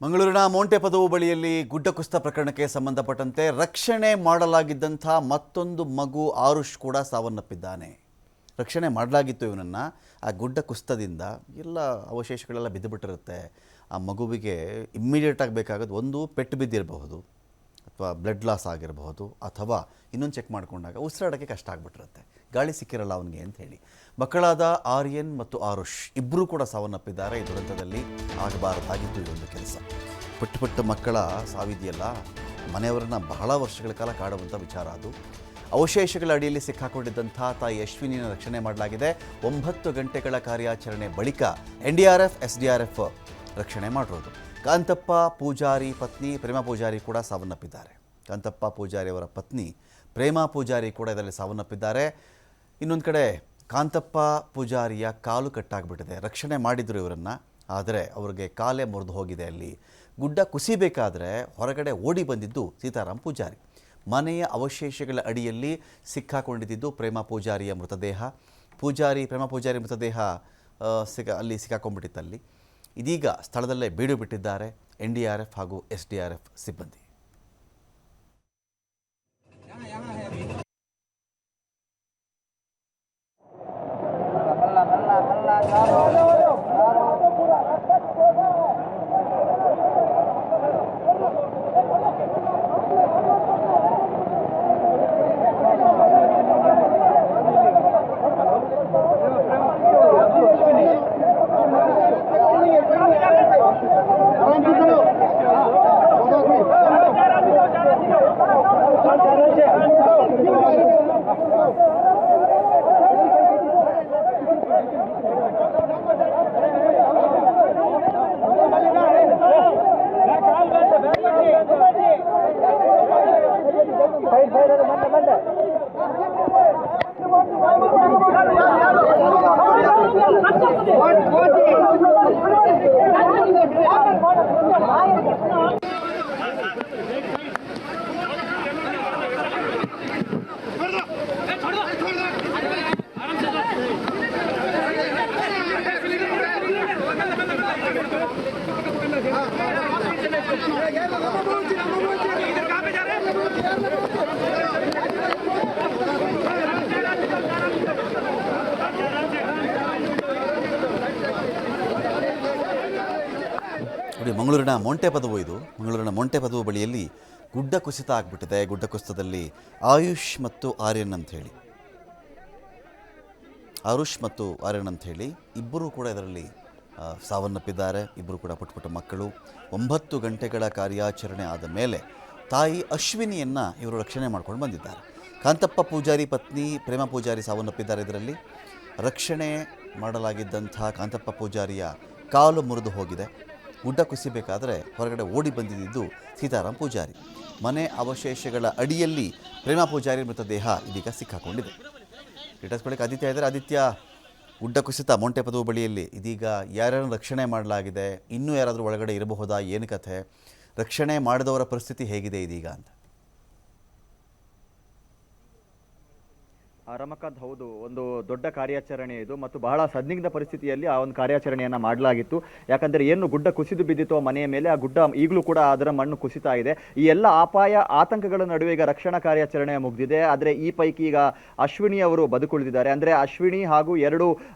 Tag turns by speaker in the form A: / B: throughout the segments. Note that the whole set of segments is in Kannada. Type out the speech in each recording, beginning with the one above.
A: ಮಂಗಳೂರಿನ ಮೋಂಟೆ ಪದವು ಬಳಿಯಲ್ಲಿ ಗುಡ್ಡ ಕುಸಿತ ಪ್ರಕರಣಕ್ಕೆ ಸಂಬಂಧಪಟ್ಟಂತೆ ರಕ್ಷಣೆ ಮಾಡಲಾಗಿದ್ದಂಥ ಮತ್ತೊಂದು ಮಗು ಆರುಷ್ ಕೂಡ ಸಾವನ್ನಪ್ಪಿದ್ದಾನೆ. ರಕ್ಷಣೆ ಮಾಡಲಾಗಿತ್ತು ಇವನನ್ನು. ಆ ಗುಡ್ಡ ಕುಸಿತದಿಂದ ಎಲ್ಲ ಅವಶೇಷಗಳೆಲ್ಲ ಬಿದ್ದುಬಿಟ್ಟಿರುತ್ತೆ. ಆ ಮಗುವಿಗೆ ಇಮ್ಮಿಡಿಯೇಟಾಗಿ ಬೇಕಾಗೋದು ಒಂದು ಪೆಟ್ಟು ಬಿದ್ದಿರಬಹುದು, ಅಥವಾ ಬ್ಲಡ್ ಲಾಸ್ ಆಗಿರಬಹುದು, ಅಥವಾ ಇನ್ನೊಂದು ಚೆಕ್ ಮಾಡಿಕೊಂಡಾಗ ಉಸಿರಾಡೋಕ್ಕೆ ಕಷ್ಟ ಆಗಿಬಿಟ್ಟಿರುತ್ತೆ, ಗಾಳಿ ಸಿಕ್ಕಿರಲ್ಲ ಅವನಿಗೆ ಅಂತ ಹೇಳಿ. ಮಕ್ಕಳಾದ ಆರ್ಯನ್ ಮತ್ತು ಆರುಷ್ ಇಬ್ಬರೂ ಕೂಡ ಸಾವನ್ನಪ್ಪಿದ್ದಾರೆ. ಈ ದುರಂತದಲ್ಲಿ ಆಗಬಾರದಾಗಿತ್ತು ಇದೊಂದು ಕೆಲಸ. ಪುಟ್ಟ ಮಕ್ಕಳ ಸಾವಿದೆಯಲ್ಲ, ಮನೆಯವರನ್ನು ಬಹಳ ವರ್ಷಗಳ ಕಾಲ ಕಾಡುವಂಥ ವಿಚಾರ ಅದು. ಅವಶೇಷಗಳ ಅಡಿಯಲ್ಲಿ ಸಿಕ್ಕಾಕೊಂಡಿದ್ದಂಥ ತಾಯಿ ಅಶ್ವಿನಿನ ರಕ್ಷಣೆ ಮಾಡಲಾಗಿದೆ. 9 ಗಂಟೆಗಳ ಕಾರ್ಯಾಚರಣೆ ಬಳಿಕ NDRF, SDRF ರಕ್ಷಣೆ ಮಾಡಿರೋದು. ಕಾಂತಪ್ಪ ಪೂಜಾರಿ ಪತ್ನಿ ಪ್ರೇಮಾ ಪೂಜಾರಿ ಕೂಡ ಸಾವನ್ನಪ್ಪಿದ್ದಾರೆ. ಕಾಂತಪ್ಪ ಪೂಜಾರಿ ಅವರ ಪತ್ನಿ ಪ್ರೇಮಾ ಪೂಜಾರಿ ಕೂಡ ಇದರಲ್ಲಿ ಸಾವನ್ನಪ್ಪಿದ್ದಾರೆ. ಇನ್ನೊಂದು ಕಡೆ ಕಾಂತಪ್ಪ ಪೂಜಾರಿಯ ಕಾಲು ಕಟ್ಟಾಗ್ಬಿಟ್ಟಿದೆ. ರಕ್ಷಣೆ ಮಾಡಿದ್ರು ಇವರನ್ನು, ಆದರೆ ಅವರಿಗೆ ಕಾಲೇ ಮುರಿದು ಹೋಗಿದೆ. ಅಲ್ಲಿ ಗುಡ್ಡ ಕುಸಿಬೇಕಾದ್ರೆ ಹೊರಗಡೆ ಓಡಿ ಬಂದಿದ್ದು ಸೀತಾರಾಮ್ ಪೂಜಾರಿ. ಮನೆಯ ಅವಶೇಷಗಳ ಅಡಿಯಲ್ಲಿ ಸಿಕ್ಕಾಕೊಂಡಿದ್ದು ಪ್ರೇಮಾ ಪೂಜಾರಿಯ ಮೃತದೇಹ. ಪ್ರೇಮಾ ಪೂಜಾರಿ ಮೃತದೇಹ ಅಲ್ಲಿ ಸಿಕ್ಕಾಕೊಂಡ್ಬಿಟ್ಟಿತ್ತಲ್ಲಿ. ಇದೀಗ ಸ್ಥಳದಲ್ಲೇ ಬೀಡು ಬಿಟ್ಟಿದ್ದಾರೆ NDRF ಹಾಗೂ SDRF ಸಿಬ್ಬಂದಿ. ಮಂಗಳೂರಿನ ಮೋಂಟೆ ಪದವು ಇದು. ಮಂಗಳೂರಿನ ಮೋಂಟೆ ಪದವು ಬಳಿಯಲ್ಲಿ ಗುಡ್ಡ ಕುಸಿತ ಆಗಿಬಿಟ್ಟಿದೆ. ಗುಡ್ಡ ಕುಸಿತದಲ್ಲಿ ಆರುಷ್ ಮತ್ತು ಆರ್ಯನ್ ಅಂಥೇಳಿ ಇಬ್ಬರೂ ಕೂಡ ಇದರಲ್ಲಿ ಸಾವನ್ನಪ್ಪಿದ್ದಾರೆ. ಇಬ್ಬರು ಕೂಡ ಪುಟ್ಟ ಮಕ್ಕಳು. 9 ಗಂಟೆಗಳ ಕಾರ್ಯಾಚರಣೆ ಆದ ಮೇಲೆ ತಾಯಿ ಅಶ್ವಿನಿಯನ್ನು ಇವರು ರಕ್ಷಣೆ ಮಾಡ್ಕೊಂಡು ಬಂದಿದ್ದಾರೆ. ಕಾಂತಪ್ಪ ಪೂಜಾರಿ ಪತ್ನಿ ಪ್ರೇಮಾ ಪೂಜಾರಿ ಸಾವನ್ನಪ್ಪಿದ್ದಾರೆ. ಇದರಲ್ಲಿ ರಕ್ಷಣೆ ಮಾಡಲಾಗಿದ್ದಂಥ ಕಾಂತಪ್ಪ ಪೂಜಾರಿಯ ಕಾಲು ಮುರಿದು ಹೋಗಿದೆ. ಗುಡ್ಡ ಕುಸಿಬೇಕಾದ್ರೆ ಹೊರಗಡೆ ಓಡಿ ಬಂದಿದ್ದು ಸೀತಾರಾಮ್ ಪೂಜಾರಿ. ಮನೆ ಅವಶೇಷಗಳ ಅಡಿಯಲ್ಲಿ ಪ್ರೇಮಾ ಪೂಜಾರಿ ಮೃತದೇಹ ಇದೀಗ ಸಿಕ್ಕಾಕೊಂಡಿದೆ. ಡೀಟೇಲ್ಸ್ ಬಳಿಕ ಆದಿತ್ಯ ಇದ್ದಾರೆ. ಆದಿತ್ಯ, ಗುಡ್ಡ ಕುಸಿತ ಮೋಂಟೆ ಪದವು ಬಳಿಯಲ್ಲಿ ಇದೀಗ ಯಾರ್ಯಾರನ್ನು ರಕ್ಷಣೆ ಮಾಡಲಾಗಿದೆ? ಇನ್ನೂ ಯಾರಾದರೂ ಒಳಗಡೆ ಇರಬಹುದಾ? ಏನು ಕಥೆ? ರಕ್ಷಣೆ ಮಾಡಿದವರ ಪರಿಸ್ಥಿತಿ ಹೇಗಿದೆ ಇದೀಗ ಅಂತ?
B: ರಮಕಾಂತ್, ಹೌದು, ಒಂದು ದೊಡ್ಡ ಕಾರ್ಯಾಚರಣೆ ಇದು ಮತ್ತು ಬಹಳ ಸಂದಿಗ್ಧ ಪರಿಸ್ಥಿತಿಯಲ್ಲಿ ಆ ಒಂದು ಕಾರ್ಯಾಚರಣೆಯನ್ನು ಮಾಡಲಾಗಿತ್ತು. ಯಾಕಂದರೆ ಏನು ಗುಡ್ಡ ಕುಸಿದು ಬಿದ್ದಿತ್ತು ಮನೆಯ ಮೇಲೆ, ಆ ಗುಡ್ಡ ಈಗಲೂ ಕೂಡ ಅದರ ಮಣ್ಣು ಕುಸಿತಾ ಇದೆ. ಈ ಎಲ್ಲ ಆತಂಕಗಳ ನಡುವೆ ಈಗ ರಕ್ಷಣಾ ಕಾರ್ಯಾಚರಣೆ ಮುಗಿದಿದೆ. ಆದರೆ ಈ ಪೈಕಿ ಈಗ ಅಶ್ವಿನಿ ಅವರು ಬದುಕುಳಿದಿದ್ದಾರೆ. ಅಂದರೆ ಅಶ್ವಿನಿ ಹಾಗೂ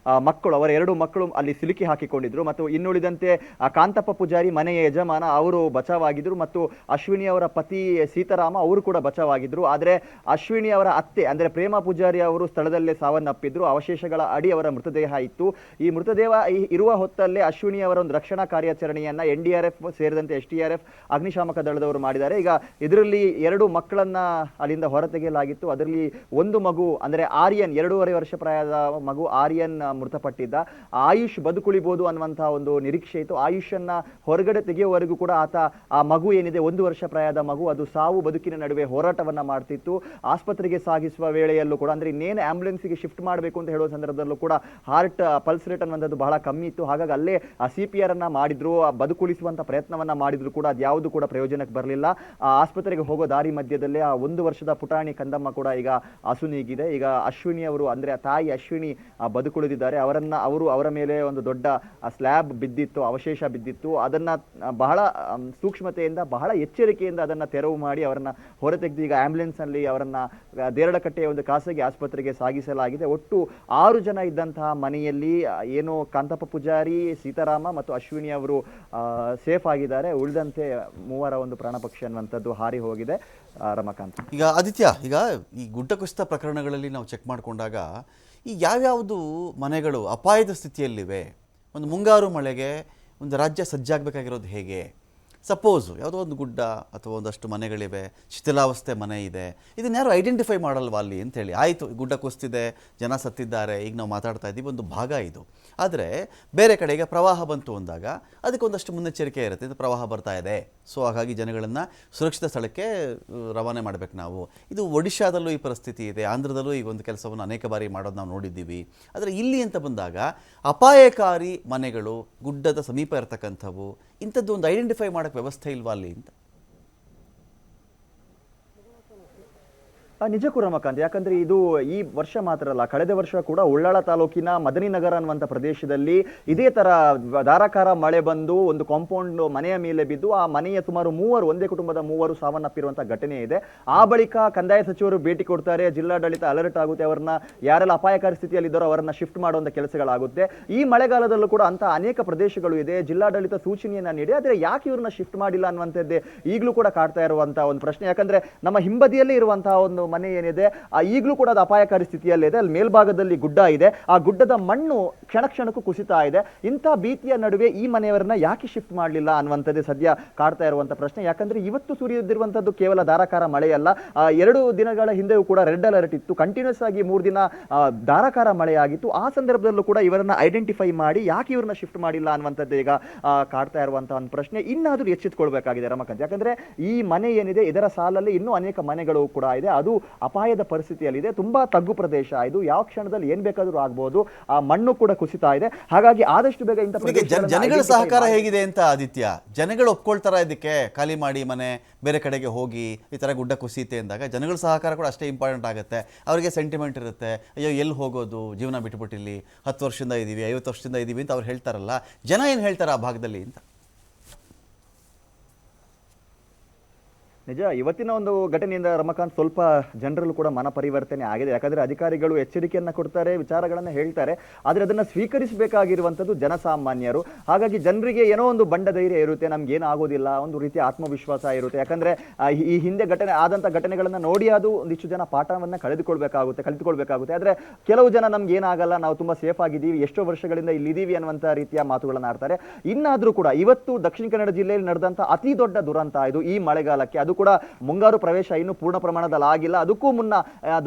B: ಅವರ ಎರಡು ಮಕ್ಕಳು ಅಲ್ಲಿ ಸಿಲುಕಿ ಹಾಕಿಕೊಂಡಿದ್ರು. ಮತ್ತು ಇನ್ನುಳಿದಂತೆ ಕಾಂತಪ್ಪ ಪೂಜಾರಿ ಮನೆಯ ಯಜಮಾನ ಅವರು ಬಚಾವಾಗಿದ್ರು, ಮತ್ತು ಅಶ್ವಿನಿ ಅವರ ಪತಿ ಸೀತಾರಾಮ ಅವರು ಕೂಡ ಬಚಾವಾಗಿದ್ರು. ಆದರೆ ಅಶ್ವಿನಿ ಅವರ ಅತ್ತೆ ಅಂದರೆ ಪ್ರೇಮಾ ಪೂಜಾರಿ ಅವರು ಸ್ಥಳದಲ್ಲೇ ಸಾವನ್ನಪ್ಪಿದ್ರು. ಅವಶೇಷಗಳ ಅಡಿ ಅವರ ಮೃತದೇಹ ಇತ್ತು. ಈ ಮೃತದೇಹ ಇರುವ ಹೊತ್ತಲ್ಲೇ ಅಶ್ವಿನಿ ಅವರ ಒಂದು ರಕ್ಷಣಾ ಕಾರ್ಯಾಚರಣೆಯನ್ನ NDRF ಸೇರಿದಂತೆ SDRF ಅಗ್ನಿಶಾಮಕ ದಳದವರು ಮಾಡಿದ್ದಾರೆ. ಈಗ ಇದರಲ್ಲಿ 2 ಮಕ್ಕಳನ್ನ ಅಲ್ಲಿಂದ ಹೊರತೆಗೆಯಲಾಗಿತ್ತು. ಅದರಲ್ಲಿ ಒಂದು ಮಗು ಅಂದರೆ ಆರ್ಯನ್, 2.5 ವರ್ಷ ಪ್ರಾಯದ ಮಗು ಆರ್ಯನ್ ಮೃತಪಟ್ಟಿದ್ದ. ಆಯುಷ್ ಬದುಕುಳಿಬಹುದು ಅನ್ನುವಂತಹ ಒಂದು ನಿರೀಕ್ಷೆ ಇತ್ತು. ಆಯುಷನ್ನ ಹೊರಗಡೆ ತೆಗೆಯುವವರೆಗೂ ಕೂಡ ಆ ಮಗು ಏನಿದೆ 1 ವರ್ಷ ಪ್ರಾಯದ ಮಗು, ಅದು ಸಾವು ಬದುಕಿನ ನಡುವೆ ಹೋರಾಟವನ್ನ ಮಾಡ್ತಿತ್ತು. ಆಸ್ಪತ್ರೆಗೆ ಸಾಗಿಸುವ ವೇಳೆಯಲ್ಲೂ ಕೂಡ ಅಂದರೆ ಇನ್ನೇನು ಆಂಬ್ಯುಲೆನ್ಸ್ಗೆ ಶಿಫ್ಟ್ ಮಾಡಬೇಕು ಅಂತ ಹೇಳೋ ಸಂದರ್ಭದಲ್ಲೂ ಕೂಡ ಹಾರ್ಟ್ ಪಲ್ಸ್ ರೇಟ್ ಅನ್ನುವಂಥದ್ದು ಬಹಳ ಕಮ್ಮಿ ಇತ್ತು. ಹಾಗಾಗಿ ಅಲ್ಲೇ CPR ಅನ್ನ ಮಾಡಿದ್ರು, ಬದುಕುಳಿಸುವಂತ ಪ್ರಯತ್ನವನ್ನ ಮಾಡಿದ್ರು ಕೂಡ ಅದ್ಯಾವುದು ಕೂಡ ಪ್ರಯೋಜನಕ್ಕೆ ಬರಲಿಲ್ಲ. ಆಸ್ಪತ್ರೆಗೆ ಹೋಗೋ ದಾರಿ ಮಧ್ಯದಲ್ಲೇ ಆ 1 ವರ್ಷದ ಪುಟಾಣಿ ಕಂದಮ್ಮ ಕೂಡ ಈಗ ಅಸುನೀಗಿದೆ. ಈಗ ಅಶ್ವಿನಿ ಅವರು ಅಂದ್ರೆ ತಾಯಿ ಅಶ್ವಿನಿ ಬದುಕುಳಿದಿದ್ದಾರೆ. ಅವರ ಮೇಲೆ ಒಂದು ದೊಡ್ಡ ಸ್ಲ್ಯಾಬ್ ಬಿದ್ದಿತ್ತು, ಅವಶೇಷ ಬಿದ್ದಿತ್ತು. ಅದನ್ನ ಬಹಳ ಸೂಕ್ಷ್ಮತೆಯಿಂದ ಬಹಳ ಎಚ್ಚರಿಕೆಯಿಂದ ಅದನ್ನ ತೆರವು ಮಾಡಿ ಅವರನ್ನ ಹೊರತೆಗೆದು ಈಗ ಆಂಬ್ಯುಲೆನ್ಸ್ ನಲ್ಲಿ ಅವರನ್ನ ದೇರಳಕಟ್ಟೆಯ ಒಂದು ಖಾಸಗಿ ಆಸ್ಪತ್ರೆಗೆ ಸಾಗಿಸಲಾಗಿದೆ. ಒಟ್ಟು 6 ಜನ ಇದ್ದಂತಹ ಮನೆಯಲ್ಲಿ ಏನು ಕಾಂತಪ್ಪ ಪೂಜಾರಿ, ಸೀತಾರಾಮ ಮತ್ತು ಅಶ್ವಿನಿ ಅವರು ಸೇಫ್ ಆಗಿದ್ದಾರೆ. ಉಳಿದಂತೆ 3 ಒಂದು ಪ್ರಾಣ ಪಕ್ಷಿ ಅನ್ನುವಂಥದ್ದು ಹಾರಿ ಹೋಗಿದೆ. ರಮಾಕಾಂತ್,
A: ಈಗ ಆದಿತ್ಯ, ಈಗ ಈ ಗುಡ್ಡ ಕುಸಿತ ಪ್ರಕರಣಗಳಲ್ಲಿ ನಾವು ಚೆಕ್ ಮಾಡಿಕೊಂಡಾಗ ಈ ಯಾವ್ಯಾವುದು ಮನೆಗಳು ಅಪಾಯದ ಸ್ಥಿತಿಯಲ್ಲಿವೆ, ಒಂದು ಮುಂಗಾರು ಮಳೆಗೆ ಒಂದು ರಾಜ್ಯ ಸಜ್ಜಾಗಬೇಕಾಗಿರೋದು ಹೇಗೆ? ಸಪೋಸು ಯಾವುದೋ ಒಂದು ಗುಡ್ಡ ಅಥವಾ ಒಂದಷ್ಟು ಮನೆಗಳಿವೆ, ಶಿಥಿಲಾವಸ್ಥೆ ಮನೆ ಇದೆ, ಇದನ್ನ ಯಾರು ಐಡೆಂಟಿಫೈ ಮಾಡಲ್ವಾ ಅಲ್ಲಿ ಅಂತೇಳಿ? ಆಯಿತು, ಗುಡ್ಡ ಕುಸಿತಿದೆ, ಜನ ಸತ್ತಿದ್ದಾರೆ, ಈಗ ನಾವು ಮಾತಾಡ್ತಾ ಇದ್ದೀವಿ, ಒಂದು ಭಾಗ ಇದು. ಆದರೆ ಬೇರೆ ಕಡೆಗೆ ಪ್ರವಾಹ ಬಂತು ಅಂದಾಗ ಅದಕ್ಕೆ ಒಂದಷ್ಟು ಮುನ್ನೆಚ್ಚರಿಕೆ ಇರುತ್ತೆ. ಇದು ಪ್ರವಾಹ ಬರ್ತಾ ಇದೆ, ಸೊ ಹಾಗಾಗಿ ಜನಗಳನ್ನು ಸುರಕ್ಷಿತ ಸ್ಥಳಕ್ಕೆ ರವಾನೆ ಮಾಡಬೇಕು ನಾವು. ಇದು ಒಡಿಶಾದಲ್ಲೂ ಈ ಪರಿಸ್ಥಿತಿ ಇದೆ, ಆಂಧ್ರದಲ್ಲೂ ಈ ಒಂದು ಕೆಲಸವನ್ನು ಅನೇಕ ಬಾರಿ ಮಾಡೋದು ನಾವು ನೋಡಿದ್ದೀವಿ. ಆದರೆ ಇಲ್ಲಿ ಅಂತ ಬಂದಾಗ ಅಪಾಯಕಾರಿ ಮನೆಗಳು, ಗುಡ್ಡದ ಸಮೀಪ ಇರತಕ್ಕಂಥವು, ಇಂಥದ್ದು ಒಂದು ಐಡೆಂಟಿಫೈ ಮಾಡೋಕ್ಕೆ ವ್ಯವಸ್ಥೆ ಇಲ್ವಾ ಅಲ್ಲಿ ಅಂತ?
B: ನಿಜಕ್ಕೂ ರಮಕಾಂತ್, ಯಾಕಂದ್ರೆ ಇದು ಈ ವರ್ಷ ಮಾತ್ರ ಅಲ್ಲ, ಕಳೆದ ವರ್ಷ ಕೂಡ ಉಳ್ಳಾಳ ತಾಲೂಕಿನ ಮದನಿ ನಗರ ಅನ್ನುವಂಥ ಪ್ರದೇಶದಲ್ಲಿ ಇದೇ ತರ ಧಾರಾಕಾರ ಮಳೆ ಬಂದು ಒಂದು ಕಾಂಪೌಂಡ್ ಮನೆಯ ಮೇಲೆ ಬಿದ್ದು ಆ ಮನೆಯ ಸುಮಾರು ಒಂದೇ ಕುಟುಂಬದ 3 ಸಾವನ್ನಪ್ಪಿರುವಂತಹ ಘಟನೆ ಇದೆ. ಆ ಬಳಿಕ ಕಂದಾಯ ಸಚಿವರು ಭೇಟಿ ಕೊಡ್ತಾರೆ, ಜಿಲ್ಲಾಡಳಿತ ಅಲರ್ಟ್ ಆಗುತ್ತೆ, ಅವರನ್ನ ಯಾರೆಲ್ಲ ಅಪಾಯಕಾರಿ ಸ್ಥಿತಿಯಲ್ಲಿದ್ದಾರೋ ಅವರನ್ನ ಶಿಫ್ಟ್ ಮಾಡುವಂತ ಕೆಲಸಗಳಾಗುತ್ತೆ. ಈ ಮಳೆಗಾಲದಲ್ಲೂ ಕೂಡ ಅಂತ ಅನೇಕ ಪ್ರದೇಶಗಳು ಇದೆ. ಜಿಲ್ಲಾಡಳಿತ ಸೂಚನೆಯನ್ನ ನೀಡಿ, ಆದ್ರೆ ಯಾಕೆ ಇವ್ರನ್ನ ಶಿಫ್ಟ್ ಮಾಡಿಲ್ಲ ಅನ್ನುವಂಥದ್ದೇ ಈಗಲೂ ಕೂಡ ಕಾಡ್ತಾ ಇರುವಂತಹ ಒಂದು ಪ್ರಶ್ನೆ. ಯಾಕಂದ್ರೆ ನಮ್ಮ ಹಿಂಬದಿಯಲ್ಲೇ ಇರುವಂತಹ ಒಂದು ಮನೆ ಏನಿದೆ ಈಗಲೂ ಕೂಡ ಅದು ಅಪಾಯಕಾರಿ ಸ್ಥಿತಿಯಲ್ಲಿದೆ. ಅಲ್ಲಿ ಮೇಲ್ಭಾಗದಲ್ಲಿ ಗುಡ್ಡ ಇದೆ, ಆ ಗುಡ್ಡದ ಮಣ್ಣು ಕ್ಷಣ ಕ್ಷಣಕ್ಕೂ ಕುಸಿತಾ ಇದೆ. ಇಂಥ ಭೀತಿಯ ನಡುವೆ ಈ ಮನೆಯವರನ್ನ ಯಾಕೆ ಶಿಫ್ಟ್ ಮಾಡಲಿಲ್ಲ ಅನ್ನುವಂಥದ್ದೇ ಸದ್ಯ ಕಾಡ್ತಾ ಇರುವಂತಹ ಪ್ರಶ್ನೆ. ಯಾಕಂದ್ರೆ ಇವತ್ತು ಸುರಿಯುತ್ತಿರುವಂತದ್ದು ಕೇವಲ ಧಾರಾಕಾರ ಮಳೆಯಲ್ಲ, 2 ದಿನಗಳ ಹಿಂದೆಯೂ ಕೂಡ ರೆಡ್ ಅಲರ್ಟ್ ಇತ್ತು, ಕಂಟಿನ್ಯೂಸ್ ಆಗಿ 3 ದಿನ ಧಾರಾಕಾರ ಮಳೆ ಆಗಿತ್ತು. ಆ ಸಂದರ್ಭದಲ್ಲೂ ಕೂಡ ಇವರನ್ನ ಐಡೆಂಟಿಫೈ ಮಾಡಿ ಯಾಕೆ ಇವ್ರನ್ನ ಶಿಫ್ಟ್ ಮಾಡಿಲ್ಲ ಅನ್ನುವಂಥದ್ದು ಈಗ ಕಾಡ್ತಾ ಇರುವಂತಹ ಒಂದು ಪ್ರಶ್ನೆ. ಇನ್ನಾದ್ರೂ ಎಚ್ಚೆತ್ತುಕೊಳ್ಬೇಕಾಗಿದೆ ರಮಕಾಂತ್, ಯಾಕಂದ್ರೆ ಈ ಮನೆ ಏನಿದೆ ಇದರ ಸಾಲಲ್ಲಿ ಇನ್ನೂ ಅನೇಕ ಮನೆಗಳು ಕೂಡ ಇದೆ, ಅದು ಅಪಾಯದ ಪರಿಸ್ಥಿತಿಯಲ್ಲಿದೆ. ತುಂಬಾ ತಗ್ಗು ಪ್ರದೇಶ ಇದು, ಯಾವ ಕ್ಷಣದಲ್ಲಿ ಏನ್ ಬೇಕಾದ್ರೂ ಆಗ್ಬಹುದು. ಆ ಮಣ್ಣು ಕೂಡ ಕುಸಿತಾ ಇದೆ. ಹಾಗಾಗಿ ಆದಷ್ಟು ಬೇಗ ಇಂಥ
A: ಜನಗಳ ಸಹಕಾರ ಹೇಗಿದೆ ಅಂತ ಆದಿತ್ಯ? ಜನಗಳು ಒಪ್ಕೊಳ್ತಾರ ಇದಕ್ಕೆ ಖಾಲಿ ಮಾಡಿ ಮನೆ ಬೇರೆ ಕಡೆಗೆ ಹೋಗಿ ಈ ತರ ಗುಡ್ಡ ಕುಸಿತೆ ಅಂದಾಗ ಜನಗಳ ಸಹಕಾರ ಕೂಡ ಅಷ್ಟೇ ಇಂಪಾರ್ಟೆಂಟ್ ಆಗುತ್ತೆ. ಅವರಿಗೆ ಸೆಂಟಿಮೆಂಟ್ ಇರುತ್ತೆ, ಅಯ್ಯೋ ಎಲ್ಲಿ ಹೋಗೋದು, ಜೀವನ ಬಿಟ್ಬಿಟ್ಟು ಇಲ್ಲಿ 10 ವರ್ಷದಿಂದ ಇದ್ದೀವಿ, 50 ವರ್ಷದಿಂದ ಇದ್ದೀವಿ ಅಂತ ಅವ್ರು ಹೇಳ್ತಾರಲ್ಲ, ಜನ ಏನು ಹೇಳ್ತಾರೆ ಆ ಭಾಗದಲ್ಲಿ ಅಂತ?
B: ನಿಜ, ಇವತ್ತಿನ ಒಂದು ಘಟನೆಯಿಂದ ರಮಕಾಂತ್ ಸ್ವಲ್ಪ ಜನರಲ್ಲೂ ಕೂಡ ಮನ ಪರಿವರ್ತನೆ ಆಗಿದೆ. ಯಾಕಂದ್ರೆ ಅಧಿಕಾರಿಗಳು ಎಚ್ಚರಿಕೆಯನ್ನ ಕೊಡ್ತಾರೆ, ವಿಚಾರಗಳನ್ನ ಹೇಳ್ತಾರೆ, ಆದ್ರೆ ಅದನ್ನ ಸ್ವೀಕರಿಸಬೇಕಾಗಿರುವಂತದ್ದು ಜನಸಾಮಾನ್ಯರು. ಹಾಗಾಗಿ ಜನರಿಗೆ ಏನೋ ಒಂದು ಬಂಡ ಧೈರ್ಯ ಇರುತ್ತೆ, ನಮ್ಗೆ ಏನಾಗೋದಿಲ್ಲ, ಒಂದು ರೀತಿಯ ಆತ್ಮವಿಶ್ವಾಸ ಇರುತ್ತೆ. ಯಾಕಂದ್ರೆ ಈ ಹಿಂದೆ ಆದಂತ ಘಟನೆಗಳನ್ನ ನೋಡಿ ಅದು ಒಂದಿಷ್ಟು ಜನ ಪಾಠವನ್ನ ಕಲಿತುಕೊಳ್ಬೇಕಾಗುತ್ತೆ. ಆದ್ರೆ ಕೆಲವು ಜನ ನಮ್ಗೆ ಏನಾಗಲ್ಲ, ನಾವು ತುಂಬಾ ಸೇಫ್ ಆಗಿದ್ದೀವಿ, ಎಷ್ಟೋ ವರ್ಷಗಳಿಂದ ಇಲ್ಲಿದ್ದೀವಿ ಅನ್ನುವಂತ ರೀತಿಯ ಮಾತುಗಳನ್ನ ಆಡ್ತಾರೆ. ಇನ್ನಾದ್ರೂ ಕೂಡ ಇವತ್ತು ದಕ್ಷಿಣ ಕನ್ನಡ ಜಿಲ್ಲೆಯಲ್ಲಿ ನಡೆದಂತ ಅತಿ ದೊಡ್ಡ ದುರಂತ ಇದು ಈ ಮಳೆಗಾಲಕ್ಕೆ. ಅದು ಕೂಡ ಮುಂಗಾರು ಪ್ರವೇಶ ಇನ್ನು ಪೂರ್ಣ ಪ್ರಮಾಣದಲ್ಲಿ ಆಗಿಲ್ಲ, ಅದಕ್ಕೂ ಮುನ್ನ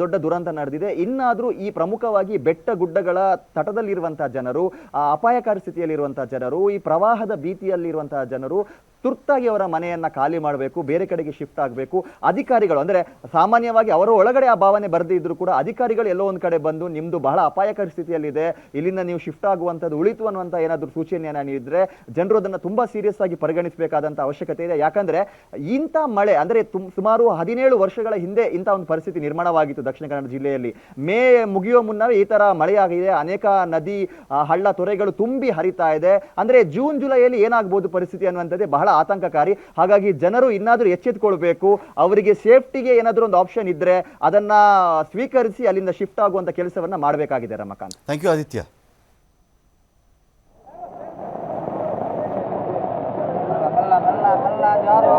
B: ದೊಡ್ಡ ದುರಂತ ನಡೆದಿದೆ. ಇನ್ನಾದ್ರೂ ಈ ಪ್ರಮುಖವಾಗಿ ಬೆಟ್ಟ ಗುಡ್ಡಗಳ ತಟದಲ್ಲಿರುವಂತಹ ಜನರು, ಅಪಾಯಕಾರಿ ಸ್ಥಿತಿಯಲ್ಲಿರುವಂತಹ ಜನರು, ಈ ಪ್ರವಾಹದ ಭೀತಿಯಲ್ಲಿರುವಂತಹ ಜನರು ತುರ್ತಾಗಿ ಅವರ ಮನೆಯನ್ನ ಖಾಲಿ ಮಾಡಬೇಕು, ಬೇರೆ ಕಡೆಗೆ ಶಿಫ್ಟ್ ಆಗಬೇಕು. ಅಧಿಕಾರಿಗಳು ಅಂದ್ರೆ ಸಾಮಾನ್ಯವಾಗಿ ಅವರ ಒಳಗಡೆ ಆ ಭಾವನೆ ಬರದೇ ಇದ್ರು ಕೂಡ ಅಧಿಕಾರಿಗಳು ಎಲ್ಲೋ ಒಂದ್ ಕಡೆ ಬಂದು ನಿಮ್ದು ಬಹಳ ಅಪಾಯಕಾರಿ ಸ್ಥಿತಿಯಲ್ಲಿದೆ, ಇಲ್ಲಿಂದ ನೀವು ಶಿಫ್ಟ್ ಆಗುವಂತದ್ದು ಉಳಿತು ಅನ್ನುವಂತ ಏನಾದ್ರು ಸೂಚನೆಯನ್ನ ನೀಡಿದ್ರೆ ಜನರು ಅದನ್ನ ತುಂಬಾ ಸೀರಿಯಸ್ ಆಗಿ ಪರಿಗಣಿಸಬೇಕಾದಂತ ಅವಶ್ಯಕತೆ ಇದೆ. ಯಾಕಂದ್ರೆ ಇಂಥ ಮಳೆ ಅಂದ್ರೆ ಸುಮಾರು 17 ವರ್ಷಗಳ ಹಿಂದೆ ಇಂಥ ಒಂದು ಪರಿಸ್ಥಿತಿ ನಿರ್ಮಾಣವಾಗಿತ್ತು ದಕ್ಷಿಣ ಕನ್ನಡ ಜಿಲ್ಲೆಯಲ್ಲಿ. ಮೇ ಮುಗಿಯುವ ಮುನ್ನವೇ ಈ ತರ ಮಳೆಯಾಗಿದೆ, ಅನೇಕ ನದಿ ಹಳ್ಳ ತೊರೆಗಳು ತುಂಬಿ ಹರಿತಾ ಇದೆ. ಅಂದ್ರೆ ಜೂನ್ ಜುಲೈಯಲ್ಲಿ ಏನಾಗಬಹುದು ಪರಿಸ್ಥಿತಿ ಅನ್ನುವಂಥದ್ದೇ ಬಹಳ ಆತಂಕಕಾರಿ. ಹಾಗಾಗಿ ಜನರು ಇನ್ನಾದ್ರೂ ಎಚ್ಚೆತ್ತುಕೊಳ್ಬೇಕು, ಅವರಿಗೆ ಸೇಫ್ಟಿಗೆ ಏನಾದ್ರೂ ಒಂದು ಆಪ್ಷನ್ ಇದ್ರೆ ಅದನ್ನ ಸ್ವೀಕರಿಸಿ ಅಲ್ಲಿಂದ ಶಿಫ್ಟ್ ಆಗುವಂತ ಕೆಲಸವನ್ನ ಮಾಡಬೇಕಾಗಿದೆ. Ramakant,
A: thank you Aditya.
C: ಮೆಲ್ಲ ಮೆಲ್ಲ ಮೆಲ್ಲ ಜಾರು